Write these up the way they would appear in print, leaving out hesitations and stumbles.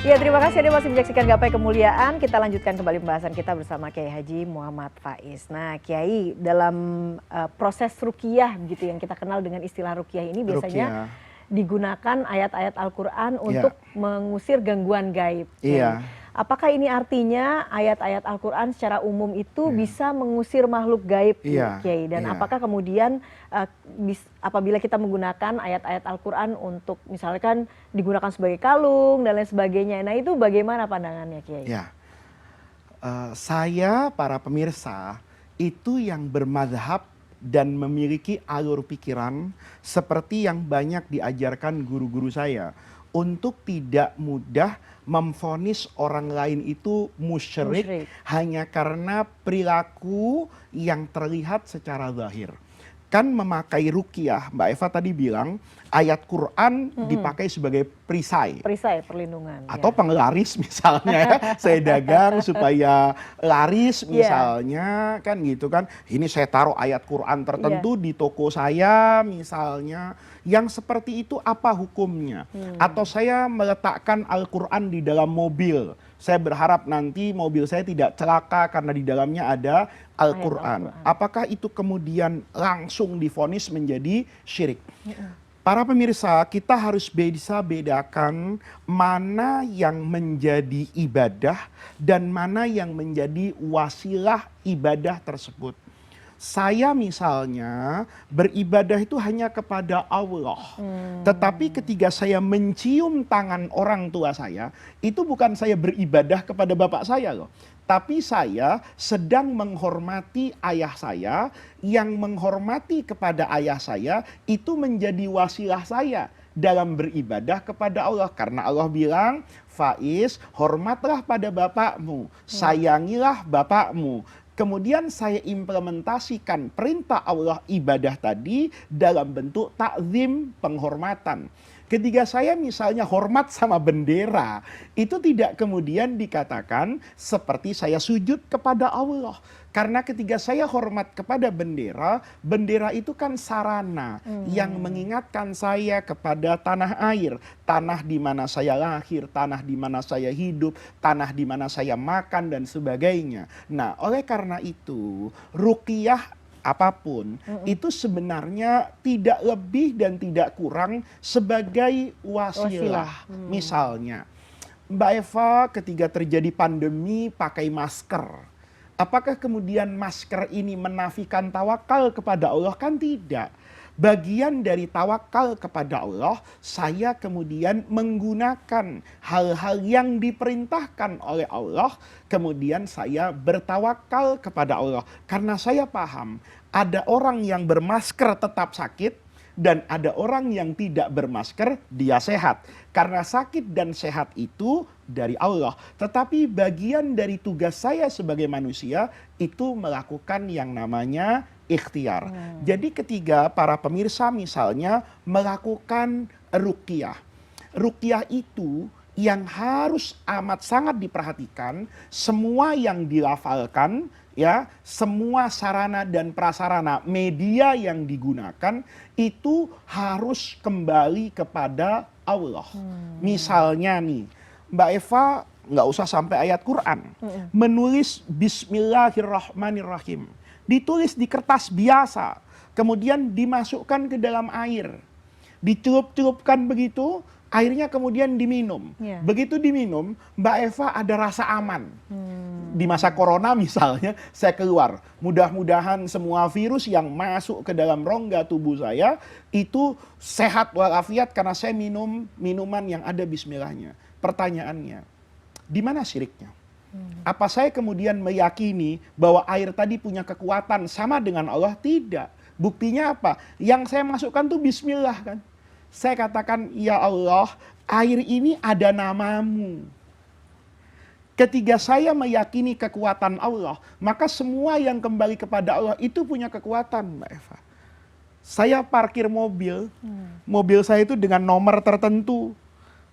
Ya, terima kasih Anda masih menyaksikan Gapai Kemuliaan. Kita lanjutkan kembali pembahasan kita bersama Kiai Haji Muhammad Faiz. Nah, Kiai, dalam proses ruqyah gitu yang kita kenal dengan istilah ruqyah ini biasanya Ruqyah. digunakan ayat-ayat Al-Quran Iya. untuk mengusir gangguan gaib. Kiai. Iya. Apakah ini artinya ayat-ayat Al-Quran secara umum itu bisa mengusir makhluk gaib, Iya. Kiai? Dan Iya. apakah kemudian apabila kita menggunakan ayat-ayat Al-Quran untuk misalkan digunakan sebagai kalung dan lain sebagainya, nah itu bagaimana pandangannya, Kiai? Ya. Saya, para pemirsa, itu yang bermadhab dan memiliki alur pikiran seperti yang banyak diajarkan guru-guru saya, untuk tidak mudah memvonis orang lain itu musyrik hanya karena perilaku yang terlihat secara zahir. Kan memakai ruqyah, Mbak Eva tadi bilang ayat Quran dipakai sebagai perisai. Perisai, perlindungan. Atau penglaris misalnya ya. Saya dagang supaya laris misalnya, kan gitu kan. Ini saya taruh ayat Quran tertentu di toko saya misalnya. Yang seperti itu apa hukumnya? Atau saya meletakkan Al-Quran di dalam mobil. Saya berharap nanti mobil saya tidak celaka karena di dalamnya ada Al-Quran. Apakah itu kemudian langsung divonis menjadi syirik? Para pemirsa, kita harus bisa bedakan mana yang menjadi ibadah dan mana yang menjadi wasilah ibadah tersebut. Saya misalnya beribadah itu hanya kepada Allah. Tetapi ketika saya mencium tangan orang tua saya, itu bukan saya beribadah kepada bapak saya loh. Tapi saya sedang menghormati ayah saya, yang menghormati kepada ayah saya itu menjadi wasilah saya dalam beribadah kepada Allah. Karena Allah bilang, Faiz, hormatlah pada bapakmu, sayangilah bapakmu. Kemudian saya implementasikan perintah Allah ibadah tadi dalam bentuk takzim, penghormatan. Ketika saya misalnya hormat sama bendera, itu tidak kemudian dikatakan seperti saya sujud kepada Allah. Karena ketika saya hormat kepada bendera, bendera itu kan sarana yang mengingatkan saya kepada tanah air. Tanah di mana saya lahir, tanah di mana saya hidup, tanah di mana saya makan dan sebagainya. Nah, oleh karena itu, ruqyah apapun itu sebenarnya tidak lebih dan tidak kurang sebagai wasilah. Misalnya, Mbak Eva ketika terjadi pandemi pakai masker. Apakah kemudian masker ini menafikan tawakal kepada Allah? Kan tidak. Bagian dari tawakal kepada Allah, saya kemudian menggunakan hal-hal yang diperintahkan oleh Allah, kemudian saya bertawakal kepada Allah. Karena saya paham, ada orang yang bermasker tetap sakit, dan ada orang yang tidak bermasker, dia sehat. Karena sakit dan sehat itu dari Allah. Tetapi bagian dari tugas saya sebagai manusia, itu melakukan yang namanya ikhtiar. Jadi ketiga para pemirsa misalnya melakukan ruqyah. Ruqyah itu yang harus amat sangat diperhatikan, semua yang dilafalkan, ya, semua sarana dan prasarana media yang digunakan itu harus kembali kepada Allah. Misalnya nih, Mbak Eva nggak usah sampai ayat Quran, menulis Bismillahirrahmanirrahim, ditulis di kertas biasa, kemudian dimasukkan ke dalam air, dicelup-celupkan begitu. Airnya kemudian diminum. Begitu diminum, Mbak Eva ada rasa aman. Di masa corona misalnya, saya keluar. Mudah-mudahan semua virus yang masuk ke dalam rongga tubuh saya, itu sehat walafiat karena saya minum minuman yang ada bismillahnya. Pertanyaannya, di mana syiriknya? Apa saya kemudian meyakini bahwa air tadi punya kekuatan sama dengan Allah? Tidak. Buktinya apa? Yang saya masukkan tuh bismillah kan. Saya katakan, ya Allah, air ini ada namamu. Ketika saya meyakini kekuatan Allah, maka semua yang kembali kepada Allah itu punya kekuatan, Mbak Eva. Saya parkir mobil, mobil saya itu dengan nomor tertentu.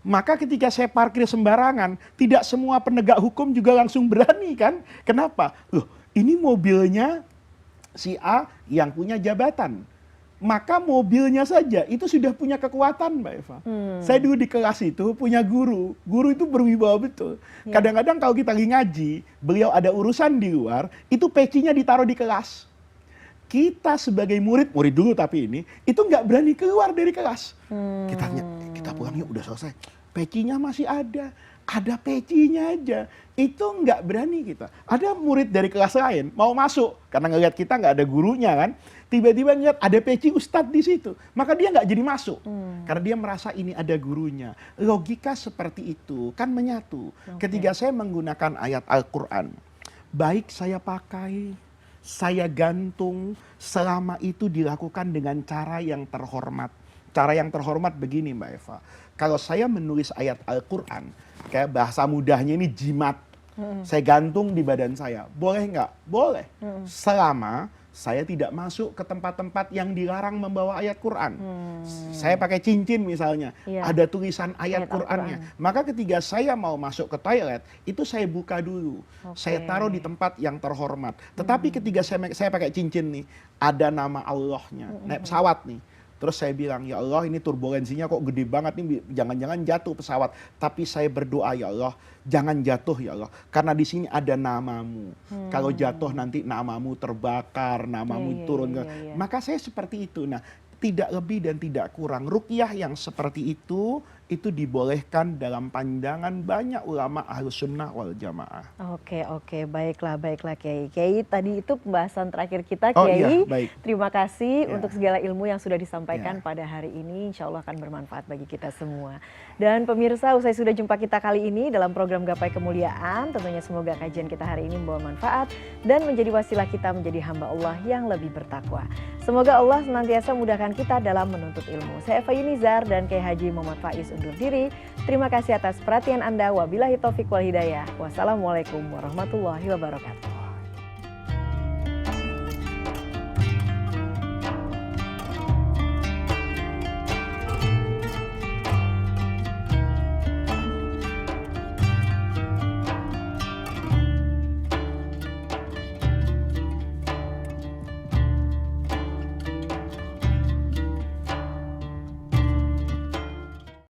Maka ketika saya parkir sembarangan, tidak semua penegak hukum juga langsung berani kan? Kenapa? Loh, ini mobilnya si A yang punya jabatan. maka mobilnya saja itu sudah punya kekuatan, Mbak Eva. Saya dulu di kelas itu punya guru itu berwibawa betul. Kadang-kadang kalau kita lagi ngaji, beliau ada urusan di luar, itu pecinya ditaruh di kelas. Kita sebagai murid dulu tapi ini, itu nggak berani keluar dari kelas. Kita pulang yuk, udah selesai. Pecinya masih ada pecinya aja. Itu nggak berani kita. Ada murid dari kelas lain mau masuk, karena ngelihat kita nggak ada gurunya kan. Tiba-tiba ngeliat ada peci ustadz di situ, maka dia nggak jadi masuk, karena dia merasa ini ada gurunya. Logika seperti itu kan menyatu. Ketika saya menggunakan ayat Al-Quran, baik saya pakai, saya gantung, selama itu dilakukan dengan cara yang terhormat. Cara yang terhormat begini, Mbak Eva. Kalau saya menulis ayat Al-Quran, kayak bahasa mudahnya ini jimat, saya gantung di badan saya, boleh nggak? Boleh, selama saya tidak masuk ke tempat-tempat yang dilarang membawa ayat Quran. Saya pakai cincin misalnya, ada tulisan ayat Qurannya. Maka ketika saya mau masuk ke toilet, itu saya buka dulu. Saya taruh di tempat yang terhormat. Tetapi ketika saya pakai cincin nih, ada nama Allahnya, naik pesawat nih. Terus saya bilang, ya Allah ini turbulensinya kok gede banget nih, jangan-jangan jatuh pesawat. Tapi saya berdoa, ya Allah, jangan jatuh ya Allah. Karena di sini ada namamu. Kalau jatuh nanti namamu terbakar, namamu turun. Maka saya seperti itu. Nah, tidak lebih dan tidak kurang. Ruqyah yang seperti itu dibolehkan dalam pandangan banyak ulama Ahlus Sunnah wal Jamaah. Oke, baiklah Kiai. Kiai, tadi itu pembahasan terakhir kita, Kiai. Baik. Terima kasih untuk segala ilmu yang sudah disampaikan pada hari ini. Insya Allah akan bermanfaat bagi kita semua. Dan pemirsa, usai sudah jumpa kita kali ini dalam program Gapai Kemuliaan, tentunya semoga kajian kita hari ini membawa manfaat dan menjadi wasilah kita menjadi hamba Allah yang lebih bertakwa. Semoga Allah senantiasa mudahkan kita dalam menuntut ilmu. Saya Eva Yunizar dan Kiai Haji Muhammad Faiz undur diri. Terima kasih atas perhatian Anda. Wabillahi taufiq wal hidayah. Wassalamualaikum warahmatullahi wabarakatuh.